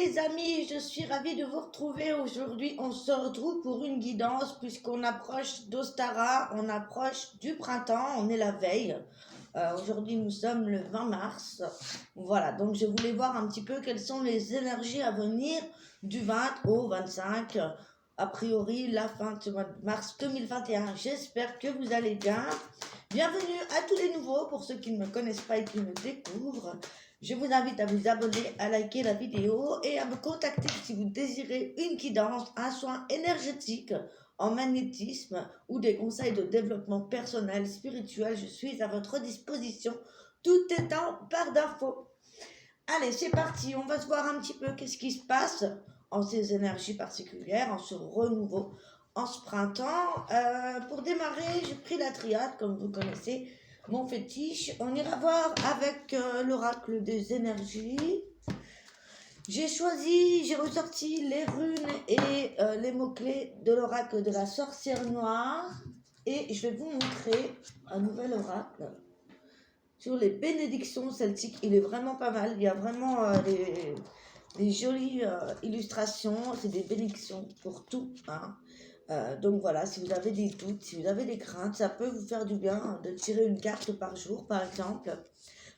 les amis, je suis ravie de vous retrouver aujourd'hui. On se retrouve pour une guidance puisqu'on approche d'Ostara, on approche du printemps, on est la veille. Aujourd'hui nous sommes le 20 mars. Voilà, donc je voulais voir un petit peu quelles sont les énergies à venir du 20 au 25. A priori la fin du mois de mars 2021. J'espère que vous allez bien. Bienvenue à tous les nouveaux pour ceux qui ne me connaissent pas et qui me découvrent. Je vous invite à vous abonner, à liker la vidéo et à me contacter si vous désirez une guidance, un soin énergétique en magnétisme ou des conseils de développement personnel, spirituel. Je suis à votre disposition, tout est en barre d'infos. Allez, c'est parti, on va se voir un petit peu qu'est-ce qui se passe en ces énergies particulières, en ce renouveau, en ce printemps. Pour démarrer, j'ai pris la triade, comme vous connaissez, mon fétiche. On ira voir avec l'oracle des énergies. J'ai ressorti les runes et les mots-clés de l'oracle de la sorcière noire. Et je vais vous montrer un nouvel oracle sur les bénédictions celtiques. Il est vraiment pas mal. Il y a vraiment des jolies illustrations. C'est des bénédictions pour tout, hein. Donc voilà, si vous avez des doutes, si vous avez des craintes, ça peut vous faire du bien de tirer une carte par jour, par exemple.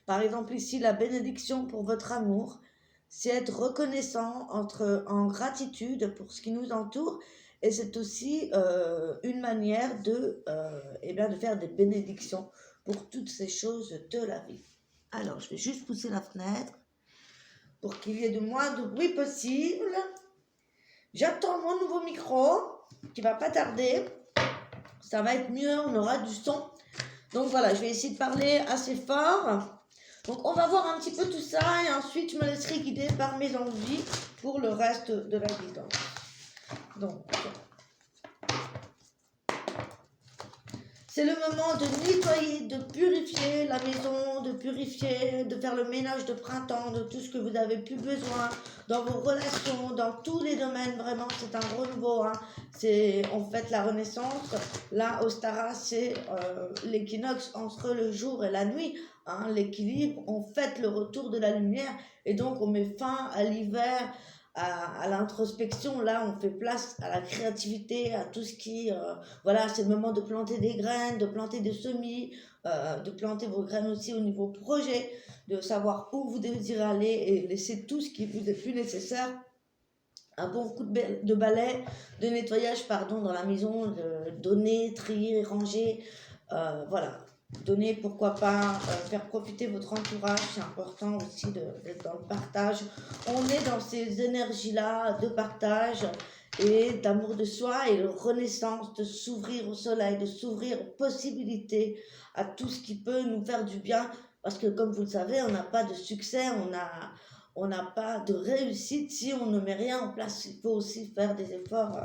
Par exemple, ici, la bénédiction pour votre amour, c'est être reconnaissant, en gratitude pour ce qui nous entoure. Et c'est aussi une manière de faire des bénédictions pour toutes ces choses de la vie. Alors, je vais juste pousser la fenêtre pour qu'il y ait de moins de bruit possible. J'attends mon nouveau micro qui va pas tarder. Ça va être mieux, on aura du son. Donc voilà, je vais essayer de parler assez fort. Donc on va voir un petit peu tout ça et ensuite je me laisserai guider par mes envies pour le reste de la guidance. Donc, c'est le moment de nettoyer, de purifier la maison, de purifier, de faire le ménage de printemps, de tout ce que vous avez plus besoin dans vos relations, dans tous les domaines. Vraiment, c'est un renouveau, hein. On fête la renaissance. Là, Ostara, c'est l'équinoxe entre le jour et la nuit, hein, l'équilibre. On fête le retour de la lumière et donc on met fin à l'hiver, à l'introspection. Là, on fait place à la créativité, à tout ce qui... voilà, c'est le moment de planter des graines, de planter des semis, de planter vos graines aussi au niveau projet, de savoir où vous désirez aller et laisser tout ce qui vous est plus nécessaire. Un bon coup de balai, de nettoyage, dans la maison, de donner, trier, ranger, voilà. Donner, pourquoi pas, faire profiter votre entourage, c'est important aussi d'être dans le partage. On est dans ces énergies-là de partage et d'amour de soi et de renaissance, de s'ouvrir au soleil, de s'ouvrir aux possibilités, à tout ce qui peut nous faire du bien. Parce que comme vous le savez, on n'a pas de succès, on n'a pas de réussite si on ne met rien en place. Il faut aussi faire des efforts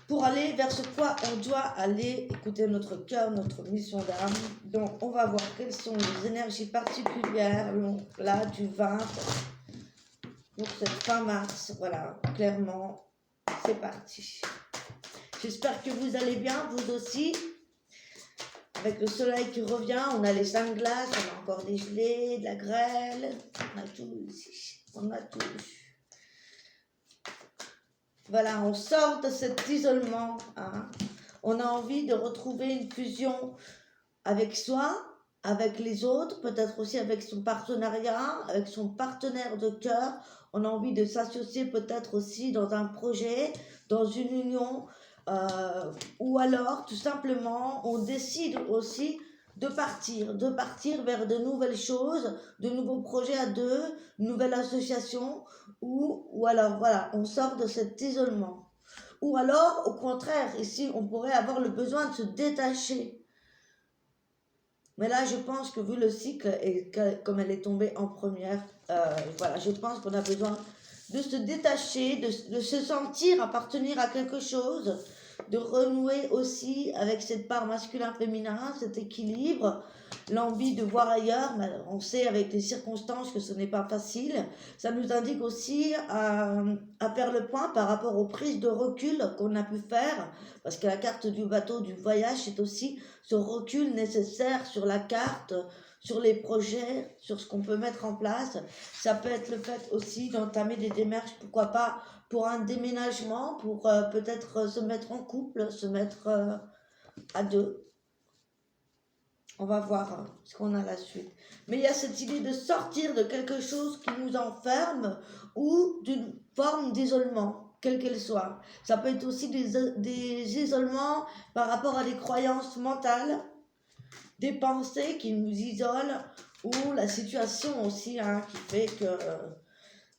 pour aller vers ce quoi on doit aller, écouter notre cœur, notre mission d'âme. Donc on va voir quelles sont les énergies particulières là du 20 pour cette fin mars. Voilà, clairement, c'est parti. J'espère que vous allez bien, vous aussi. Avec le soleil qui revient, on a les 5 glaces, on a encore des gelées, de la grêle, on a tout ici, on a tout. Voilà, on sort de cet isolement, hein. On a envie de retrouver une fusion avec soi, avec les autres, peut-être aussi avec son partenariat, avec son partenaire de cœur. On a envie de s'associer peut-être aussi dans un projet, dans une union, ou alors tout simplement on décide aussi de partir vers de nouvelles choses, de nouveaux projets à deux, une nouvelle association, ou alors voilà, on sort de cet isolement. Ou alors, au contraire, ici, on pourrait avoir le besoin de se détacher. Mais là, je pense que vu le cycle, et comme elle est tombée en première, voilà, je pense qu'on a besoin de se détacher, de se sentir appartenir à quelque chose, de renouer aussi avec cette part masculin-féminin, cet équilibre, l'envie de voir ailleurs. On sait avec les circonstances que ce n'est pas facile. Ça nous indique aussi à faire le point par rapport aux prises de recul qu'on a pu faire, parce que la carte du bateau du voyage, c'est aussi ce recul nécessaire sur la carte, sur les projets, sur ce qu'on peut mettre en place. Ça peut être le fait aussi d'entamer des démarches, pourquoi pas, pour un déménagement, pour peut-être se mettre en couple, se mettre à deux. On va voir ce qu'on a la suite. Mais il y a cette idée de sortir de quelque chose qui nous enferme ou d'une forme d'isolement, quelle qu'elle soit. Ça peut être aussi des isolements par rapport à des croyances mentales, des pensées qui nous isolent ou la situation aussi qui fait que...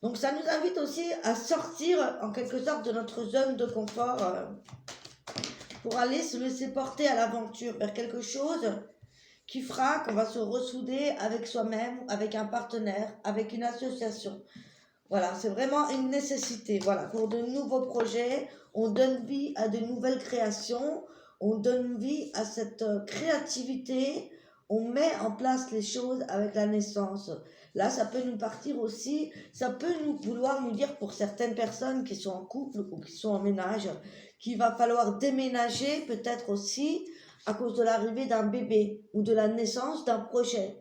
Donc ça nous invite aussi à sortir en quelque sorte de notre zone de confort pour aller se laisser porter à l'aventure vers quelque chose qui fera qu'on va se ressouder avec soi-même, avec un partenaire, avec une association. Voilà, c'est vraiment une nécessité. Voilà, pour de nouveaux projets, on donne vie à de nouvelles créations, on donne vie à cette créativité, on met en place les choses avec la naissance. Là, ça peut nous partir aussi, ça peut vouloir nous dire pour certaines personnes qui sont en couple ou qui sont en ménage, qu'il va falloir déménager peut-être aussi à cause de l'arrivée d'un bébé ou de la naissance d'un projet.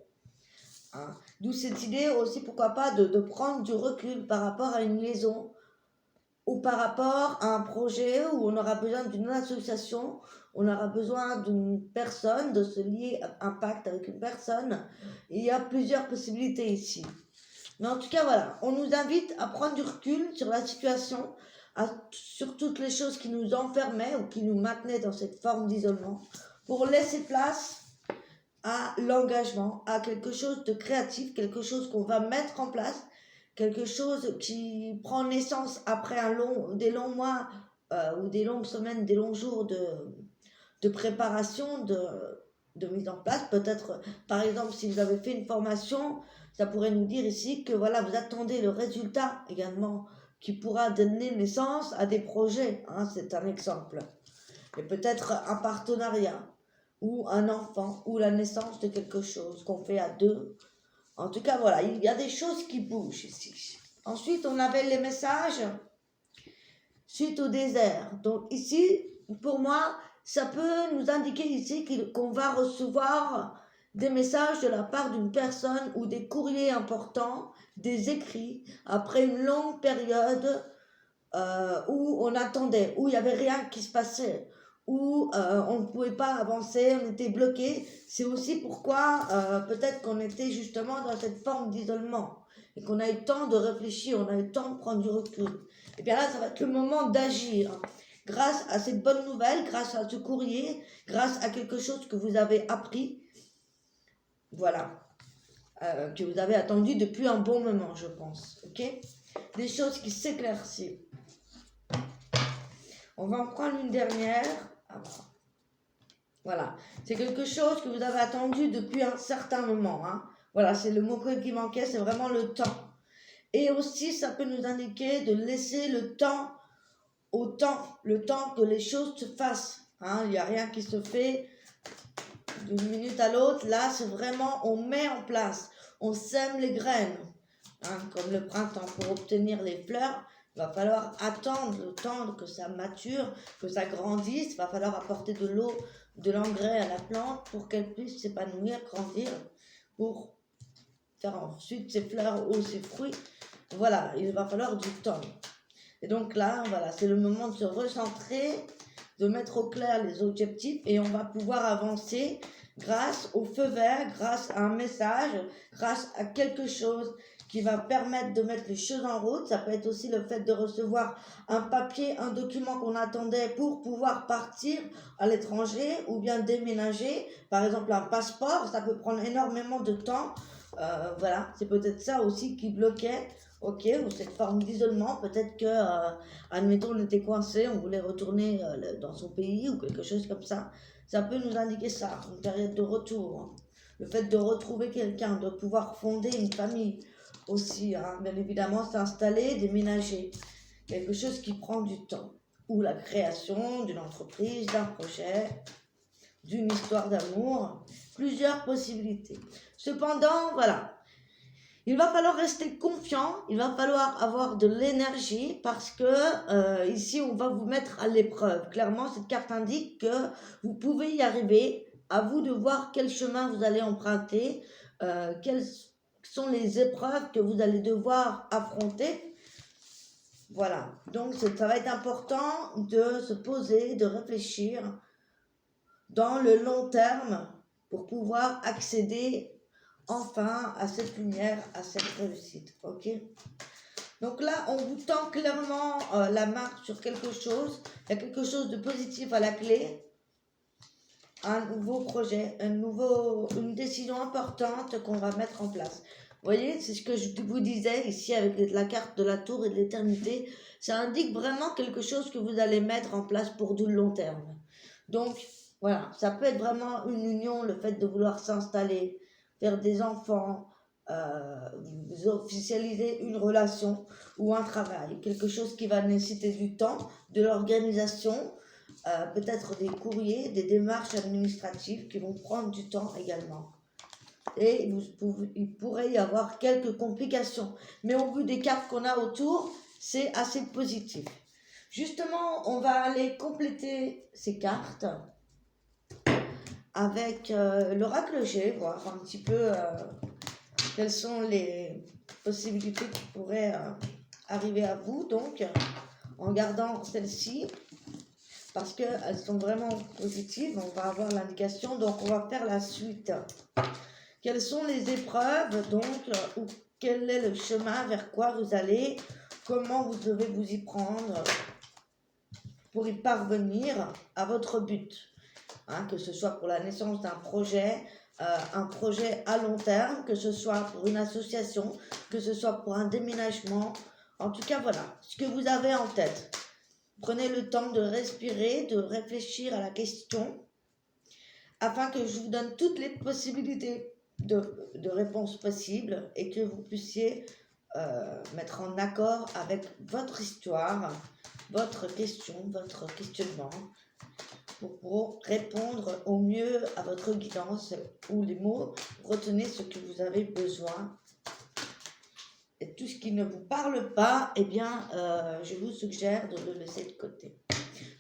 Hein. D'où cette idée aussi, pourquoi pas, de prendre du recul par rapport à une liaison ou par rapport à un projet où on aura besoin d'une association, on aura besoin d'une personne, de se lier à un pacte avec une personne. Il y a plusieurs possibilités ici. Mais en tout cas, voilà, on nous invite à prendre du recul sur la situation, sur toutes les choses qui nous enfermaient ou qui nous maintenaient dans cette forme d'isolement, pour laisser place à l'engagement, à quelque chose de créatif, quelque chose qu'on va mettre en place, quelque chose qui prend naissance après des longs mois ou des longues semaines, des longs jours de préparation, de mise en place. Peut-être, par exemple, si vous avez fait une formation, ça pourrait nous dire ici que voilà, vous attendez le résultat également qui pourra donner naissance à des projets. Hein, c'est un exemple. Et peut-être un partenariat ou un enfant ou la naissance de quelque chose qu'on fait à deux. En tout cas, voilà, il y a des choses qui bougent ici. Ensuite, on avait les messages suite au désert. Donc ici, pour moi, ça peut nous indiquer ici qu'on va recevoir des messages de la part d'une personne ou des courriers importants, des écrits, après une longue période où on attendait, où il n'y avait rien qui se passait, où on ne pouvait pas avancer, on était bloqué. C'est aussi pourquoi peut-être qu'on était justement dans cette forme d'isolement et qu'on a eu le temps de réfléchir, on a eu le temps de prendre du recul. Et bien là, ça va être le moment d'agir. Grâce à cette bonne nouvelle, grâce à ce courrier, grâce à quelque chose que vous avez appris, voilà, que vous avez attendu depuis un bon moment, je pense. Ok ? Des choses qui s'éclaircissent. On va en prendre une dernière. Voilà, c'est quelque chose que vous avez attendu depuis un certain moment. Hein. Voilà, c'est le mot qui manquait, c'est vraiment le temps. Et aussi, ça peut nous indiquer de laisser le temps au temps, le temps que les choses se fassent. Hein. Il n'y a rien qui se fait d'une minute à l'autre. Là, c'est vraiment, on met en place, on sème les graines. Hein, comme le printemps, pour obtenir les fleurs, il va falloir attendre le temps que ça mature, que ça grandisse. Il va falloir apporter de l'eau, de l'engrais à la plante pour qu'elle puisse s'épanouir, grandir, pour faire ensuite ses fleurs ou ses fruits. Voilà, il va falloir du temps. Et donc là, voilà, c'est le moment de se recentrer, de mettre au clair les objectifs et on va pouvoir avancer grâce au feu vert, grâce à un message, grâce à quelque chose qui va permettre de mettre les choses en route. Ça peut être aussi le fait de recevoir un papier, un document qu'on attendait pour pouvoir partir à l'étranger ou bien déménager. Par exemple, un passeport, ça peut prendre énormément de temps. Voilà, c'est peut-être ça aussi qui bloquait. Ok, ou cette forme d'isolement, peut-être que, admettons, on était coincé, on voulait retourner dans son pays ou quelque chose comme ça. Ça peut nous indiquer ça, une période de retour. Hein. Le fait de retrouver quelqu'un, de pouvoir fonder une famille aussi, hein. Bien évidemment, s'installer, déménager. Quelque chose qui prend du temps. Ou la création d'une entreprise, d'un projet, d'une histoire d'amour. Plusieurs possibilités. Cependant, voilà. Il va falloir rester confiant, il va falloir avoir de l'énergie parce que ici on va vous mettre à l'épreuve. Clairement, cette carte indique que vous pouvez y arriver, à vous de voir quel chemin vous allez emprunter, quelles sont les épreuves que vous allez devoir affronter. Voilà, donc ça va être important de se poser, de réfléchir dans le long terme pour pouvoir accéder enfin à cette lumière, à cette réussite. Ok? Donc là, on vous tend clairement la marque sur quelque chose. Il y a quelque chose de positif à la clé. Un nouveau projet, une décision importante qu'on va mettre en place. Vous voyez, c'est ce que je vous disais ici avec la carte de la tour et de l'éternité. Ça indique vraiment quelque chose que vous allez mettre en place pour du long terme. Donc, voilà, ça peut être vraiment une union, le fait de vouloir s'installer, faire des enfants, vous officialiser une relation ou un travail, quelque chose qui va nécessiter du temps, de l'organisation, peut-être des courriers, des démarches administratives qui vont prendre du temps également. Et il pourrait y avoir quelques complications. Mais au vu des cartes qu'on a autour, c'est assez positif. Justement, on va aller compléter ces cartes avec l'oracle G, voir un petit peu quelles sont les possibilités qui pourraient arriver à vous. Donc, en gardant celle-ci, parce qu'elles sont vraiment positives, on va avoir l'indication, donc on va faire la suite. Quelles sont les épreuves, donc, ou quel est le chemin vers quoi vous allez, comment vous devez vous y prendre pour y parvenir à votre but, hein, que ce soit pour la naissance d'un projet, un projet à long terme, que ce soit pour une association, que ce soit pour un déménagement, en tout cas voilà, ce que vous avez en tête. Prenez le temps de respirer, de réfléchir à la question, afin que je vous donne toutes les possibilités de réponses possibles et que vous puissiez mettre en accord avec votre histoire, votre question, votre questionnement, pour répondre au mieux à votre guidance ou les mots. Retenez ce que vous avez besoin. Et tout ce qui ne vous parle pas, eh bien, je vous suggère de le laisser de côté.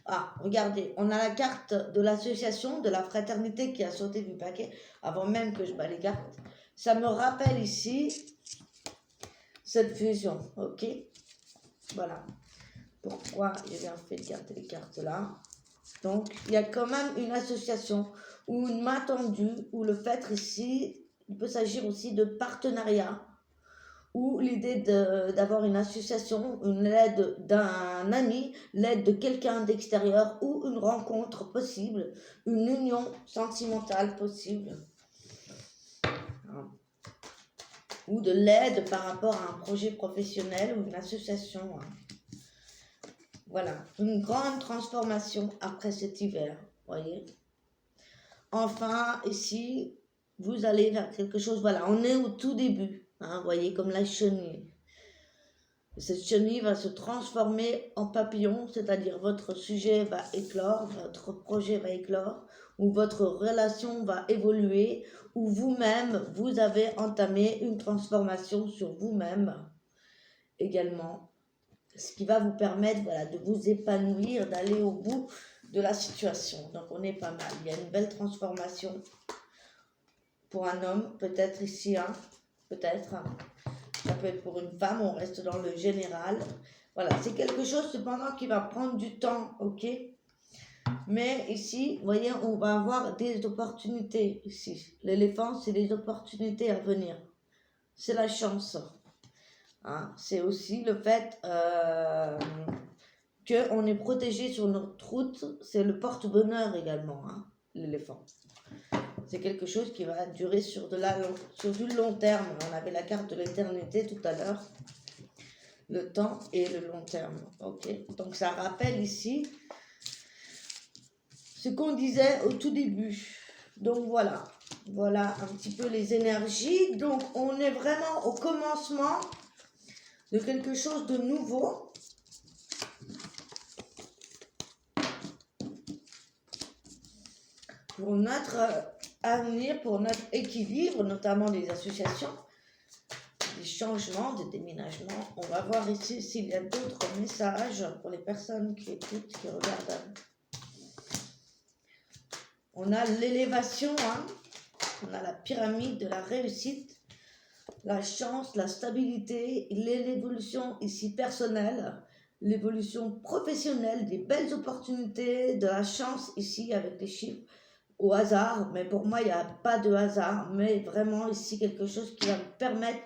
Ah, regardez, on a la carte de l'association, de la fraternité qui a sauté du paquet, avant même que je bats les cartes. Ça me rappelle ici cette fusion, ok? Voilà. Pourquoi j'ai bien fait de garder les cartes là. Donc, il y a quand même une association ou une main tendue, ou le fait ici, il peut s'agir aussi de partenariat, ou l'idée d'avoir une association, l'aide d'un ami, l'aide de quelqu'un d'extérieur, ou une rencontre possible, une union sentimentale possible, ou de l'aide par rapport à un projet professionnel ou une association. Voilà, une grande transformation après cet hiver, voyez. Enfin, ici, vous allez vers quelque chose, voilà, on est au tout début, hein, voyez, comme la chenille. Cette chenille va se transformer en papillon, c'est-à-dire votre sujet va éclore, votre projet va éclore, ou votre relation va évoluer, ou vous-même, vous avez entamé une transformation sur vous-même également. Ce qui va vous permettre, voilà, de vous épanouir, d'aller au bout de la situation. Donc on est pas mal. Il y a une belle transformation pour un homme, peut-être ici, hein, peut-être. Ça peut être pour une femme, on reste dans le général. Voilà, c'est quelque chose cependant qui va prendre du temps, ok? Mais ici, vous voyez, on va avoir des opportunités ici. L'éléphant, c'est des opportunités à venir. C'est la chance. Hein, c'est aussi le fait qu'on est protégé sur notre route, c'est le porte-bonheur également, hein, l'éléphant. C'est quelque chose qui va durer sur du long terme. On avait la carte de l'éternité tout à l'heure, le temps et le long terme. Ok, donc ça rappelle ici ce qu'on disait au tout début. Donc voilà un petit peu les énergies. Donc on est vraiment au commencement de quelque chose de nouveau. Pour notre avenir, pour notre équilibre, notamment des associations, des changements, des déménagements. On va voir ici s'il y a d'autres messages pour les personnes qui écoutent, qui regardent. On a l'élévation, hein. On a la pyramide de la réussite, la chance, la stabilité, l'évolution ici personnelle, l'évolution professionnelle, des belles opportunités, de la chance ici avec les chiffres au hasard. Mais pour moi, il n'y a pas de hasard, mais vraiment ici quelque chose qui va vous permettre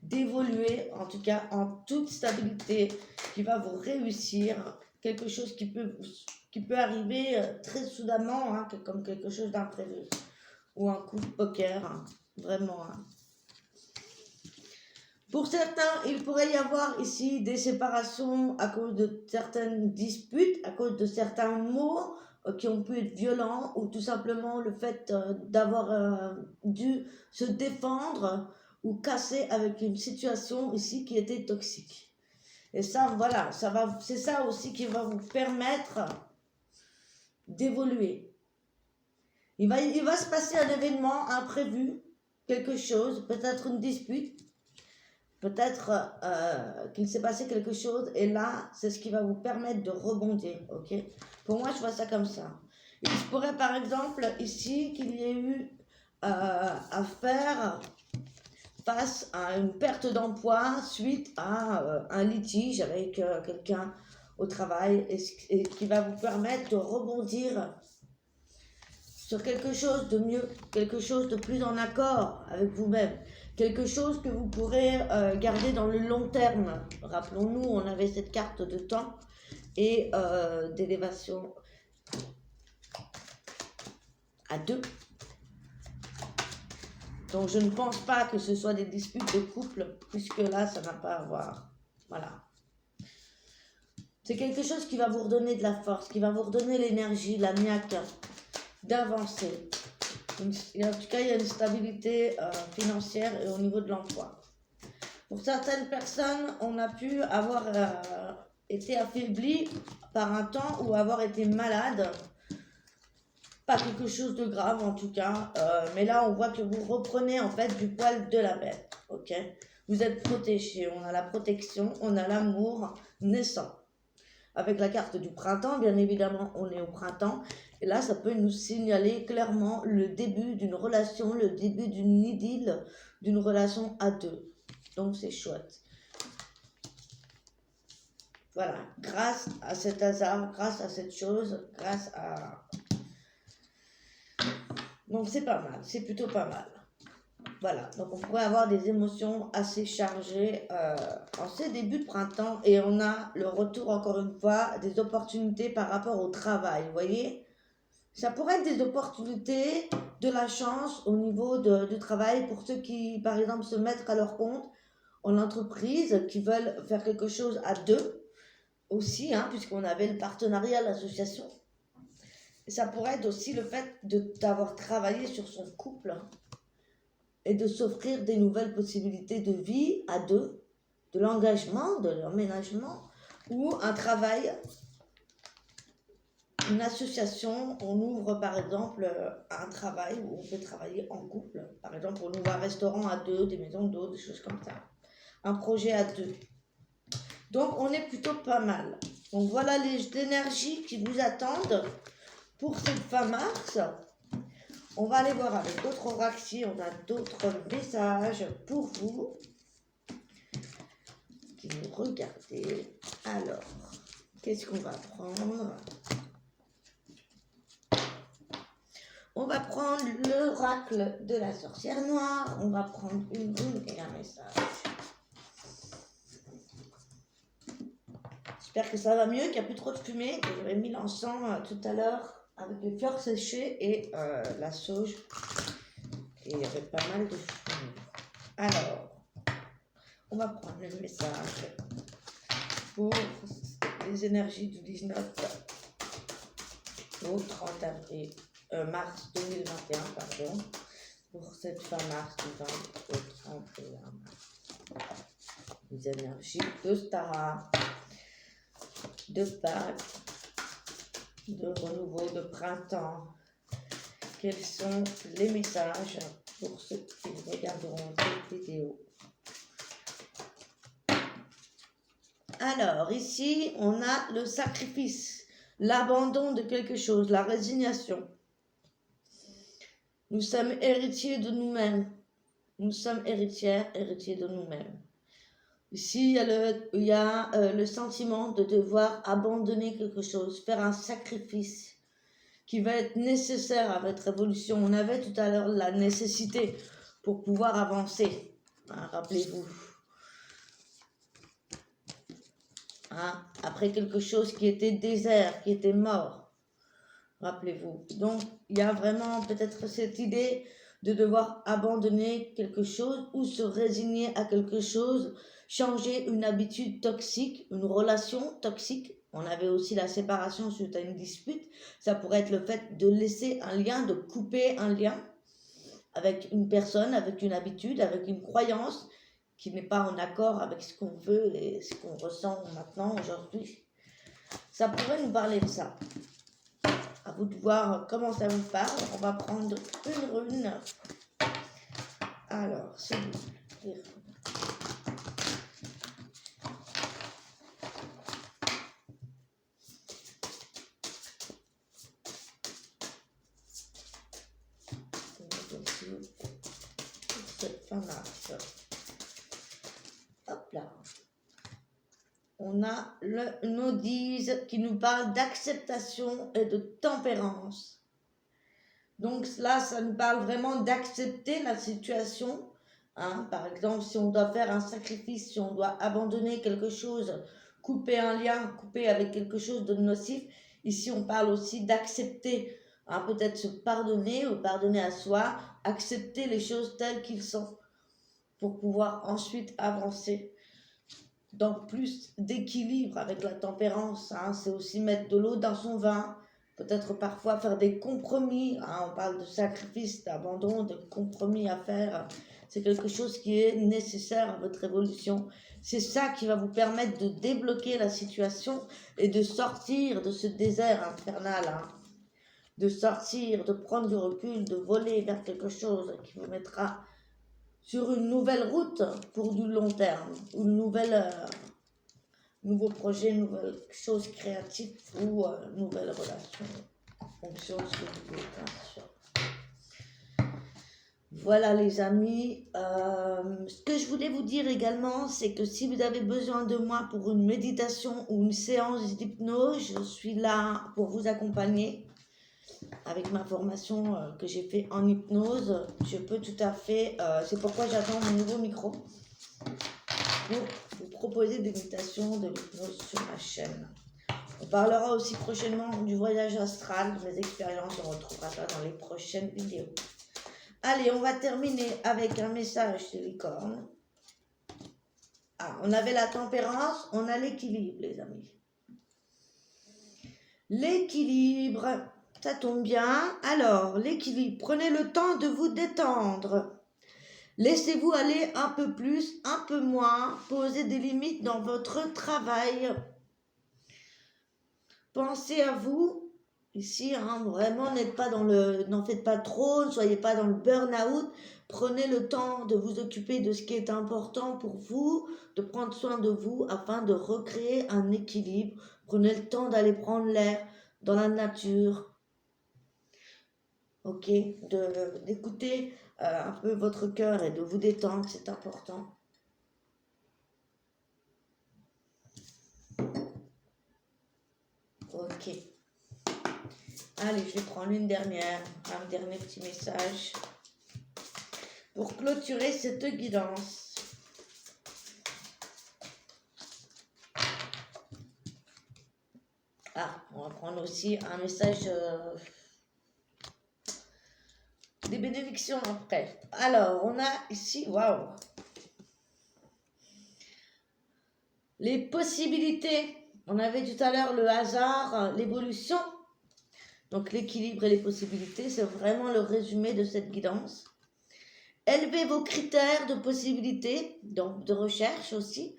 d'évoluer, en tout cas en toute stabilité, qui va vous réussir, quelque chose qui peut arriver très soudainement, hein, comme quelque chose d'imprévu, ou un coup de poker, hein, vraiment. Hein. Pour certains, il pourrait y avoir ici des séparations à cause de certaines disputes, à cause de certains mots qui ont pu être violents, ou tout simplement le fait d'avoir dû se défendre ou casser avec une situation ici qui était toxique. Et ça, voilà, c'est ça aussi qui va vous permettre d'évoluer. Il va se passer un événement imprévu, quelque chose, peut-être une dispute, peut-être qu'il s'est passé quelque chose, et là, c'est ce qui va vous permettre de rebondir, ok? Pour moi, je vois ça comme ça. Il se pourrait, par exemple, ici, qu'il y ait eu à faire face à une perte d'emploi suite à un litige avec quelqu'un au travail, et qui va vous permettre de rebondir sur quelque chose de mieux, quelque chose de plus en accord avec vous-même, quelque chose que vous pourrez garder dans le long terme. Rappelons-nous, on avait cette carte de temps et d'élévation à deux. Donc je ne pense pas que ce soit des disputes de couple, puisque là, ça n'a pas à voir. Voilà. C'est quelque chose qui va vous redonner de la force, qui va vous redonner l'énergie, la niaque d'avancer. En tout cas, il y a une stabilité financière et au niveau de l'emploi. Pour certaines personnes, on a pu avoir été affaibli par un temps ou avoir été malade. Pas quelque chose de grave en tout cas, mais là on voit que vous reprenez en fait du poil de la bête, ok? Vous êtes protégé, on a la protection, on a l'amour naissant. Avec la carte du printemps, bien évidemment, on est au printemps, et là ça peut nous signaler clairement le début d'une relation, le début d'une idylle, d'une relation à deux. Donc c'est chouette. Voilà, grâce à cet hasard, grâce à cette chose, grâce à... Donc c'est pas mal, c'est plutôt pas mal. Voilà, donc on pourrait avoir des émotions assez chargées en ces débuts de printemps, et on a le retour encore une fois des opportunités par rapport au travail, vous voyez. Ça pourrait être des opportunités, de la chance au niveau du travail pour ceux qui par exemple se mettent à leur compte en entreprise, qui veulent faire quelque chose à deux aussi, hein, puisqu'on avait le partenariat, l'association. Ça pourrait être aussi le fait d'avoir travaillé sur son couple, hein, et de s'offrir des nouvelles possibilités de vie à deux, de l'engagement, de l'emménagement, ou un travail, une association. On ouvre par exemple un travail où on peut travailler en couple. Par exemple, on ouvre un restaurant à deux, des maisons d'eau, des choses comme ça. Un projet à deux. Donc on est plutôt pas mal. Donc voilà les énergies qui vous attendent pour cette fin mars. On va aller voir avec d'autres oracles si on a d'autres messages pour vous qui nous regardez. Alors, qu'est-ce qu'on va prendre? On va prendre l'oracle de la sorcière noire. On va prendre une rune et un message. J'espère que ça va mieux, qu'il n'y a plus trop de fumée. J'avais mis l'encens tout à l'heure avec les fleurs séchées et la sauge. Et il y avait pas mal de fumée. Alors, on va prendre le message pour les énergies du 19 au 30 avril, mars 2021, pardon, pour cette fin mars du 20 au 31 mars. Les énergies de Stara, de Pâques, de renouveau, de printemps. Quels sont les messages pour ceux qui regarderont cette vidéo? Alors, ici, on a le sacrifice, l'abandon de quelque chose, la résignation. Nous sommes héritiers de nous-mêmes. Nous sommes héritières, héritiers de nous-mêmes. Ici, il y a le sentiment de devoir abandonner quelque chose, faire un sacrifice qui va être nécessaire à votre évolution. On avait tout à l'heure la nécessité pour pouvoir avancer. Hein, rappelez-vous. Hein, après quelque chose qui était désert, qui était mort. Rappelez-vous. Donc, il y a vraiment peut-être cette idée de devoir abandonner quelque chose ou se résigner à quelque chose, changer une habitude toxique, une relation toxique. On avait aussi la séparation suite à une dispute. Ça pourrait être le fait de laisser un lien, de couper un lien avec une personne, avec une habitude, avec une croyance qui n'est pas en accord avec ce qu'on veut et ce qu'on ressent maintenant, aujourd'hui. Ça pourrait nous parler de ça. À vous de voir comment ça vous parle. On va prendre une rune. Alors, c'est bon. Cette fin mars. Hop là. On a le nodise qui nous parle d'acceptation et de tempérance. Donc là, ça nous parle vraiment d'accepter la situation. Hein. Par exemple, si on doit faire un sacrifice, si on doit abandonner quelque chose, couper un lien, couper avec quelque chose de nocif. Ici, on parle aussi d'accepter, hein, peut-être se pardonner ou pardonner à soi, accepter les choses telles qu'elles sont pour pouvoir ensuite avancer. Donc plus d'équilibre avec la tempérance, hein, c'est aussi mettre de l'eau dans son vin, peut-être parfois faire des compromis, hein, on parle de sacrifice, d'abandon, de compromis à faire, c'est quelque chose qui est nécessaire à votre évolution. C'est ça qui va vous permettre de débloquer la situation et de sortir de ce désert infernal, hein, de sortir, de prendre du recul, de voler vers quelque chose qui vous mettra sur une nouvelle route pour du long terme, une nouveau projet, nouvelle chose créative ou nouvelle relation en fonction de ce que vous voulez, bien sûr. Voilà les amis, ce que je voulais vous dire également, c'est que si vous avez besoin de moi pour une méditation ou une séance d'hypnose, je suis là pour vous accompagner. Avec ma formation que j'ai fait en hypnose, je peux tout à fait, c'est pourquoi j'attends mon nouveau micro pour vous proposer des méditations de l'hypnose sur ma chaîne. On parlera aussi prochainement du voyage astral, de mes expériences, on retrouvera ça dans les prochaines vidéos. Allez, on va terminer avec un message de licorne. Ah, on avait la tempérance, on a l'équilibre les amis. L'équilibre, ça tombe bien. Alors, l'équilibre, prenez le temps de vous détendre. Laissez-vous aller un peu plus, un peu moins. Posez des limites dans votre travail. Pensez à vous. Ici, hein, vraiment, n'en faites pas trop, ne soyez pas dans le burn-out. Prenez le temps de vous occuper de ce qui est important pour vous, de prendre soin de vous afin de recréer un équilibre. Prenez le temps d'aller prendre l'air dans la nature. Ok, d'écouter un peu votre cœur et de vous détendre, c'est important. Ok. Allez, je vais prendre un dernier petit message pour clôturer cette guidance. Ah, on va prendre aussi un message des bénédictions après. Alors, on a ici, waouh, les possibilités. On avait tout à l'heure le hasard, l'évolution. Donc l'équilibre et les possibilités, c'est vraiment le résumé de cette guidance. Élevez vos critères de possibilités, donc de recherche aussi.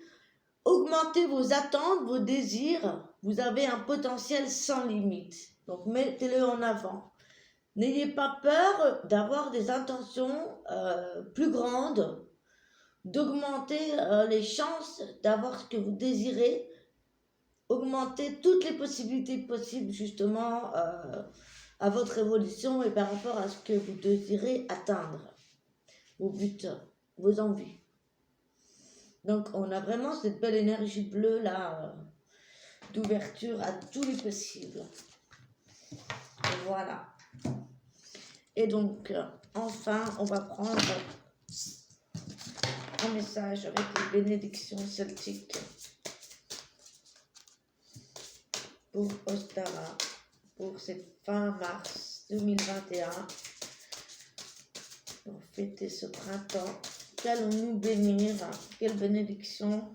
Augmentez vos attentes, vos désirs. Vous avez un potentiel sans limite. Donc mettez-le en avant. N'ayez pas peur d'avoir des intentions plus grandes, d'augmenter les chances d'avoir ce que vous désirez, augmenter toutes les possibilités possibles justement à votre évolution et par rapport à ce que vous désirez atteindre, vos buts, vos envies. Donc, on a vraiment cette belle énergie bleue là, d'ouverture à tous les possibles. Et voilà. Et donc, enfin, on va prendre un message avec les bénédictions celtiques pour Ostara, pour cette fin mars 2021, pour fêter ce printemps. Qu'allons-nous bénir? Quelle bénédiction?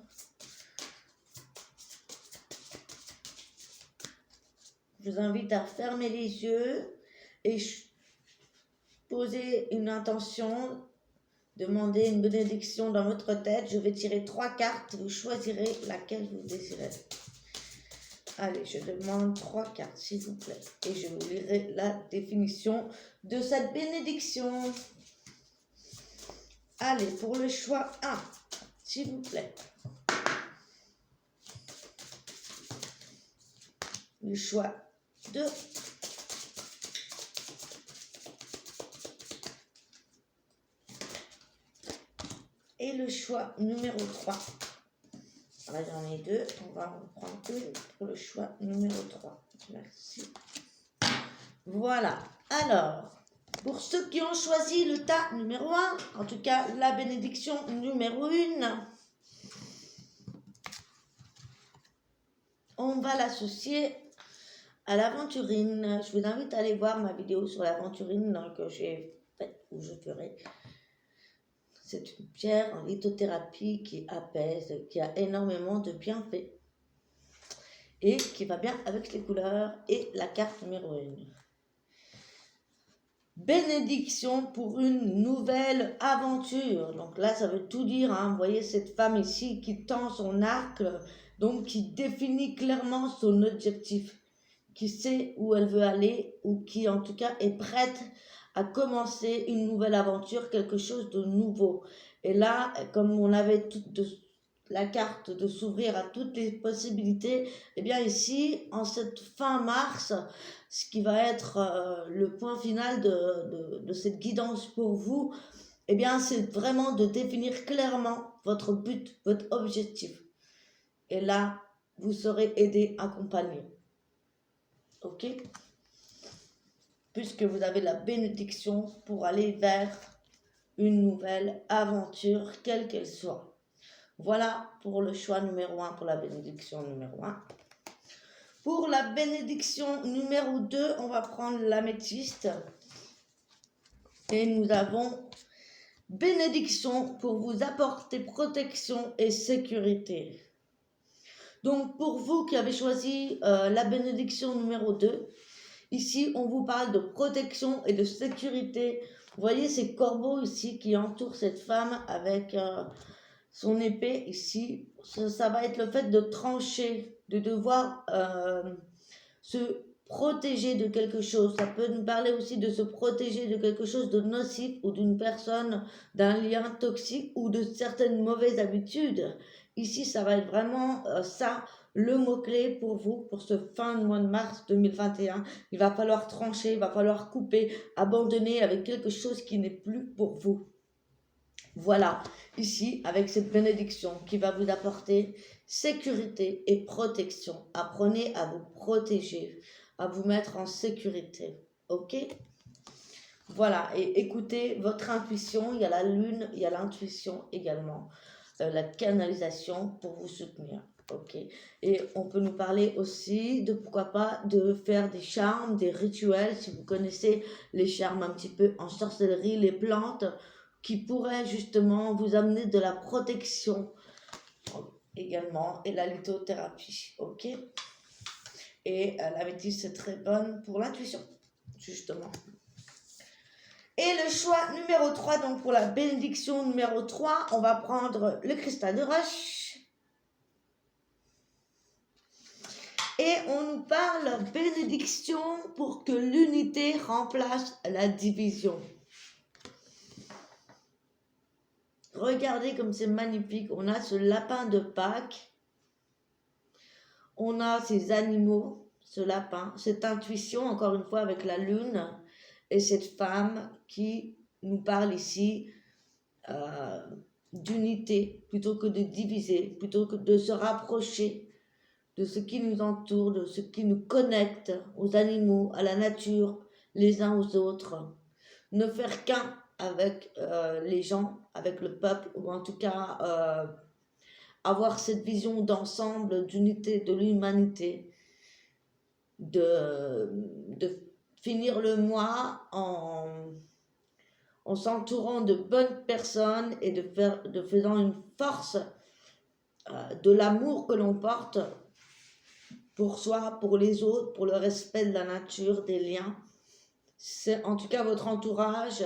Je vous invite à fermer les yeux et poser une intention, demander une bénédiction dans votre tête. Je vais tirer 3 cartes, vous choisirez laquelle vous désirez. Allez, je demande 3 cartes, s'il vous plaît. Et je vous lirai la définition de cette bénédiction. Allez, pour le choix 1, s'il vous plaît. Le choix 2. Et le choix numéro 3. Là, j'en ai 2. On va en prendre une pour le choix numéro 3. Merci. Voilà. Alors, pour ceux qui ont choisi le tas numéro 1, en tout cas la bénédiction numéro 1, on va l'associer à l'aventurine. Je vous invite à aller voir ma vidéo sur l'aventurine que j'ai faite, où je ferai. C'est une pierre en lithothérapie qui apaise, qui a énormément de bienfaits et qui va bien avec les couleurs et la carte numéro 1. Bénédiction pour une nouvelle aventure. Donc là, ça veut tout dire. Hein. Vous voyez cette femme ici qui tend son arc, donc qui définit clairement son objectif, qui sait où elle veut aller ou qui en tout cas est prête à commencer une nouvelle aventure, quelque chose de nouveau. Et là, comme on avait la carte de s'ouvrir à toutes les possibilités, eh bien ici, en cette fin mars, ce qui va être le point final de cette guidance pour vous, eh bien c'est vraiment de définir clairement votre but, votre objectif. Et là, vous serez aidé, accompagné. Ok ? Puisque vous avez la bénédiction pour aller vers une nouvelle aventure, quelle qu'elle soit. Voilà pour le choix numéro 1, pour la bénédiction numéro 1. Pour la bénédiction numéro 2, on va prendre l'améthyste. Et nous avons bénédiction pour vous apporter protection et sécurité. Donc pour vous qui avez choisi la bénédiction numéro 2, ici, on vous parle de protection et de sécurité. Vous voyez ces corbeaux ici qui entourent cette femme avec son épée ici. Ça va être le fait de trancher, de devoir se protéger de quelque chose. Ça peut nous parler aussi de se protéger de quelque chose de nocif ou d'une personne, d'un lien toxique ou de certaines mauvaises habitudes. Ici, ça va être vraiment ça. Le mot-clé pour vous, pour ce fin de mois de mars 2021, il va falloir trancher, il va falloir couper, abandonner avec quelque chose qui n'est plus pour vous. Voilà, ici, avec cette bénédiction qui va vous apporter sécurité et protection. Apprenez à vous protéger, à vous mettre en sécurité, ok ? Voilà, et écoutez votre intuition, il y a la lune, il y a l'intuition également, la canalisation pour vous soutenir. Ok, et on peut nous parler aussi de pourquoi pas de faire des charmes, des rituels, si vous connaissez les charmes un petit peu en sorcellerie, les plantes qui pourraient justement vous amener de la protection également et la lithothérapie, ok. Et la métisse c'est très bonne pour l'intuition, justement. Et le choix numéro 3, donc pour la bénédiction numéro 3, on va prendre le cristal de roche. Et on nous parle bénédiction pour que l'unité remplace la division. Regardez comme c'est magnifique. On a ce lapin de Pâques. On a ces animaux. ce lapin, cette intuition, encore une fois, avec la lune, et cette femme qui nous parle ici euh, d'unité, plutôt que de diviser, plutôt que de se rapprocher de ce qui nous entoure, de ce qui nous connecte aux animaux, à la nature, les uns aux autres. Ne faire qu'un avec les gens, avec le peuple, ou en tout cas avoir cette vision d'ensemble, d'unité de l'humanité, de finir le mois en s'entourant de bonnes personnes et de faisant une force de l'amour que l'on porte pour soi, pour les autres, pour le respect de la nature, des liens. C'est en tout cas votre entourage,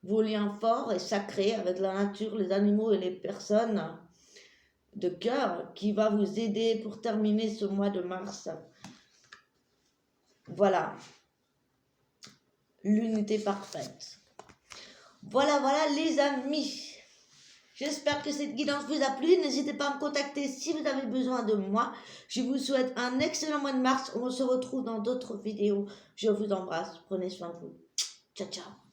vos liens forts et sacrés avec la nature, les animaux et les personnes de cœur qui va vous aider pour terminer ce mois de mars. Voilà, l'unité parfaite. Voilà les amis. J'espère que cette guidance vous a plu. N'hésitez pas à me contacter si vous avez besoin de moi. Je vous souhaite un excellent mois de mars. On se retrouve dans d'autres vidéos. Je vous embrasse. Prenez soin de vous. Ciao, ciao.